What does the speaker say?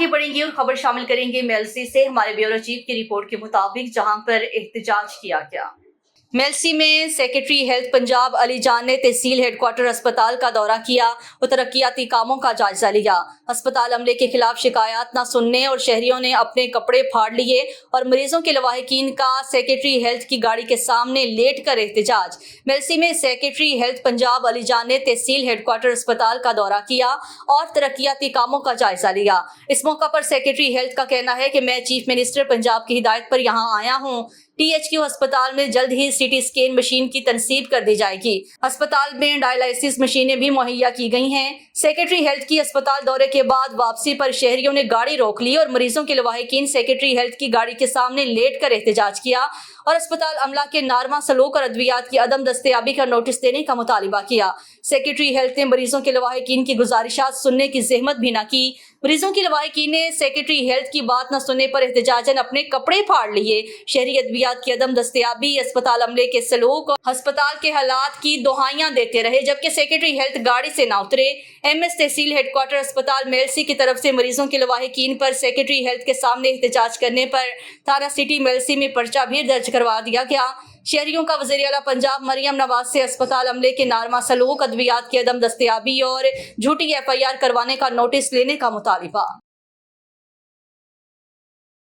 आगे बढ़ेंगे और खबर शामिल करेंगे मेलसी से। हमारे ब्यूरो चीफ की रिपोर्ट के मुताबिक जहां पर एहतजाज किया गया। मेलसी में सेक्रेटरी हेल्थ पंजाब अली जान ने तहसील हेडक्वार्टर अस्पताल का दौरा किया और तरक्याती कामों का जायजा लिया। अस्पताल अमले के खिलाफ शिकायत न सुनने और शहरियों ने अपने कपड़े फाड़ लिए और मरीजों के लवाहिकीन का सेक्रेटरी हेल्थ की गाड़ी के सामने लेट कर एहतजाज। मेलसी में सेक्रेटरी हेल्थ पंजाब अली जान ने तहसील हेडक्वार्टर अस्पताल का दौरा किया और तरक्याती कामों का जायजा लिया। इस मौका पर सेक्रेटरी हेल्थ का कहना है कि मैं चीफ मिनिस्टर पंजाब की हिदायत पर यहाँ आया हूँ। THQ अस्पताल में जल्द ही CT स्कैन मशीन की तनसीब कर दी जाएगी। अस्पताल में डायलिसिस मशीनें भी मुहैया की गई हैं। सेक्रेटरी हेल्थ की अस्पताल दौरे के बाद वापसी पर शहरियों ने गाड़ी रोक ली और मरीजों के लवाहिकीन सेक्रेटरी हेल्थ की गाड़ी के सामने लेट कर एहतजाज किया और अस्पताल अमला के नारमा सलूक और अद्वियात की अदम दस्तयाबी का नोटिस देने का मुतालिबा किया। सेक्रेटरी हेल्थ ने मरीजों के लवाहिकीन की गुजारिशात सुनने की जहमत भी न की। मरीजों की लवाहिकीन ने सेक्रेटरी हेल्थ की बात न सुनने पर एहतजाजन अपने कपड़े फाड़ लिए। शहरी अद्वियात की अदम दस्तयाबी, अस्पताल अमले के सलूक और अस्पताल के हालात की दोहाइयां देते रहे, जबकि सेक्रेटरी हेल्थ गाड़ी से न उतरे। MS तहसील हेडक्वार्टर अस्पताल मेलसी की तरफ से मरीजों के लवाहिकीन पर सेक्रेटरी हेल्थ के सामने एहतजाज करने पर थाना सिटी मेलसी में पर्चा भी दर्ज करवा दिया गया। शहरियों का वज़ीर आला पंजाब मरियम नवाज से अस्पताल अमले के नारमा सलूक, अद्वियात की अदम दस्तयाबी और झूठी FIR करवाने का नोटिस लेने का मुतालिबा।